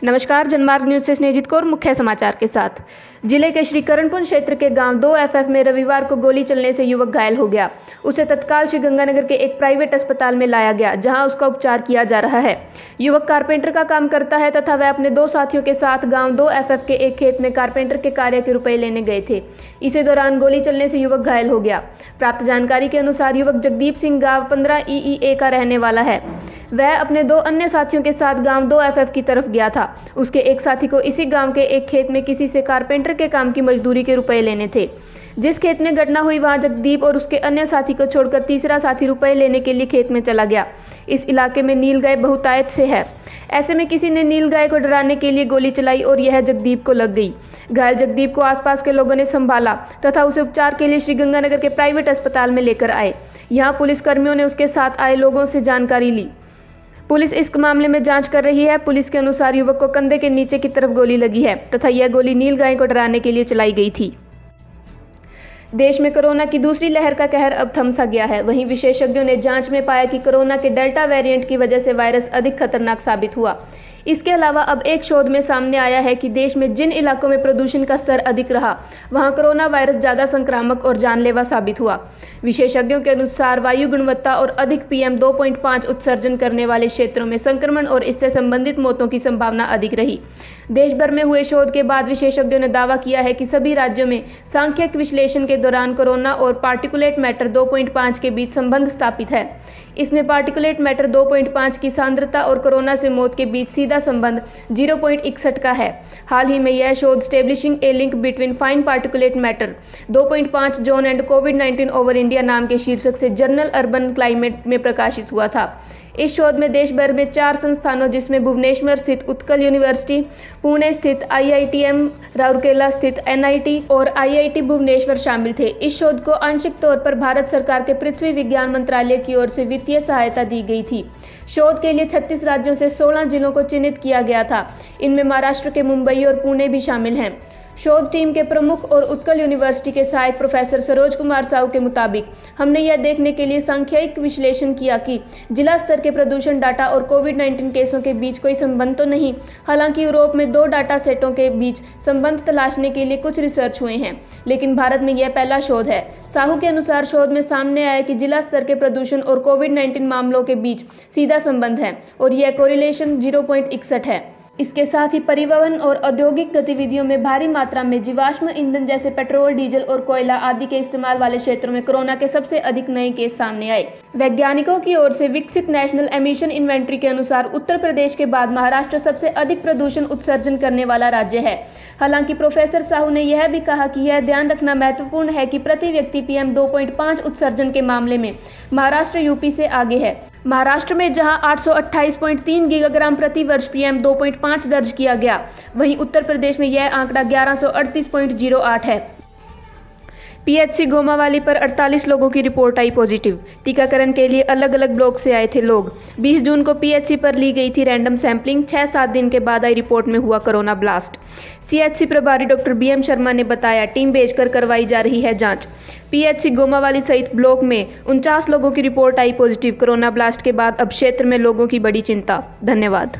नमस्कार, जनमार्ग न्यूज से स्नेहित कौर मुख्य समाचार के साथ। जिले के श्रीकरणपुर क्षेत्र के गांव 2FF में रविवार को गोली चलने से युवक घायल हो गया। उसे तत्काल श्रीगंगानगर के एक प्राइवेट अस्पताल में लाया गया, जहां उसका उपचार किया जा रहा है। युवक कारपेंटर का काम करता है तथा वह अपने 2 साथियों के साथ गांव 2FF के एक खेत में कारपेंटर के कार्य के रुपए लेने गए थे। इसी दौरान गोली चलने से युवक घायल हो गया। प्राप्त जानकारी के अनुसार युवक जगदीप सिंह गांव 15 EEA का रहने वाला है। वह अपने 2 अन्य साथियों के साथ गांव 2FF की तरफ गया था। उसके एक साथी को इसी गांव के एक खेत में किसी से कारपेंटर के काम की मजदूरी के रुपए लेने थे। जिस खेत में घटना हुई वहां जगदीप और उसके अन्य साथी को छोड़कर तीसरा साथी रुपए लेने के लिए खेत में चला गया। इस इलाके में नीलगाय बहुतायत से है। ऐसे में किसी ने नीलगाय को डराने के लिए गोली चलाई और यह जगदीप को लग गई। घायल जगदीप को आसपास के लोगों ने संभाला तथा उसे उपचार के लिए श्रीगंगानगर के प्राइवेट अस्पताल में लेकर आए। यहाँ पुलिस कर्मियों ने उसके साथ आए लोगों से जानकारी ली। पुलिस इस मामले में जांच कर रही है। पुलिस के अनुसार युवक को कंधे के नीचे की तरफ गोली लगी है तथा यह गोली नीलगाय को डराने के लिए चलाई गई थी। देश में कोरोना की दूसरी लहर का कहर अब थम सा गया है। वहीं विशेषज्ञों ने जांच में पाया कि कोरोना के डेल्टा वेरिएंट की वजह से वायरस अधिक खतरनाक साबित हुआ। इसके अलावा अब एक शोध में सामने आया है कि देश में जिन इलाकों में प्रदूषण का स्तर अधिक रहा, वहां कोरोना वायरस ज़्यादा संक्रामक और जानलेवा साबित हुआ। विशेषज्ञों के अनुसार वायु गुणवत्ता और अधिक PM 2.5 उत्सर्जन करने वाले क्षेत्रों में संक्रमण और इससे संबंधित मौतों की संभावना अधिक रही। देश भर में हुए शोध के बाद विशेषज्ञों ने दावा किया है कि सभी राज्यों में सांख्यिक विश्लेषण के दौरान कोरोना और पार्टिकुलेट मैटर 2.5 के बीच संबंध स्थापित है। इसमें पार्टिकुलेट मैटर 2.5 की सांद्रता और कोरोना से मौत के बीच सीधा संबंध 0.61 का है। हाल ही में यह शोध establishing A link between fine particulate matter 2.5 zone and covid over India नाम के शीर्षक से जर्नल अर्बन क्लाइमेट में प्रकाशित हुआ था। इस शोध में देश भर में 4 संस्थानों जिसमें भुवनेश्वर स्थित उत्कल यूनिवर्सिटी, पुणे स्थित IITM, राउरकेला स्थित NIT और IIT भुवनेश्वर शामिल थे। इस शोध को आंशिक तौर पर भारत सरकार के पृथ्वी विज्ञान मंत्रालय की ओर से वित्तीय सहायता दी गई थी। शोध के लिए 36 राज्यों से 16 जिलों को चिन्हित किया गया था। इनमें महाराष्ट्र के मुंबई और पुणे भी शामिल हैं। शोध टीम के प्रमुख और उत्कल यूनिवर्सिटी के सहायक प्रोफेसर सरोज कुमार साहू के मुताबिक हमने यह देखने के लिए सांख्यिक विश्लेषण किया कि जिला स्तर के प्रदूषण डाटा और कोविड-19 केसों के बीच कोई संबंध तो नहीं। हालांकि यूरोप में 2 डाटा सेटों के बीच संबंध तलाशने के लिए कुछ रिसर्च हुए हैं, लेकिन भारत में यह पहला शोध है। साहू के अनुसार शोध में सामने आया कि जिला स्तर के प्रदूषण और कोविड-19 मामलों के बीच सीधा संबंध है और यह कोरिलेशन 0.61 है। इसके साथ ही परिवहन और औद्योगिक गतिविधियों में भारी मात्रा में जीवाश्म ईंधन जैसे पेट्रोल, डीजल और कोयला आदि के इस्तेमाल वाले क्षेत्रों में कोरोना के सबसे अधिक नए केस सामने आए। वैज्ञानिकों की ओर से विकसित नेशनल एमिशन इन्वेंट्री के अनुसार उत्तर प्रदेश के बाद महाराष्ट्र सबसे अधिक प्रदूषण उत्सर्जन करने वाला राज्य है। हालांकि प्रोफेसर साहू ने यह भी कहा कि यह ध्यान रखना महत्वपूर्ण है कि प्रति व्यक्ति PM 2.5 उत्सर्जन के मामले में महाराष्ट्र UP से आगे है। महाराष्ट्र में जहां 828.3 गीगाग्राम प्रति वर्ष PM 2.5 दर्ज किया गया, वहीं उत्तर प्रदेश में यह आंकड़ा 1138.08 है। PHC गोमावाली पर 48 लोगों की रिपोर्ट आई पॉजिटिव। टीकाकरण के लिए अलग अलग ब्लॉक से आए थे लोग। 20 जून को PHC पर ली गई थी रैंडम सैंपलिंग। 6-7 दिन के बाद आई रिपोर्ट में हुआ कोरोना ब्लास्ट। CHC प्रभारी डॉक्टर BM शर्मा ने बताया, टीम भेजकर करवाई जा रही है जांच। PHC गोमावाली सहित ब्लॉक में 49 लोगों की रिपोर्ट आई पॉजिटिव। कोरोना ब्लास्ट के बाद अब क्षेत्र में लोगों की बड़ी चिंता। धन्यवाद।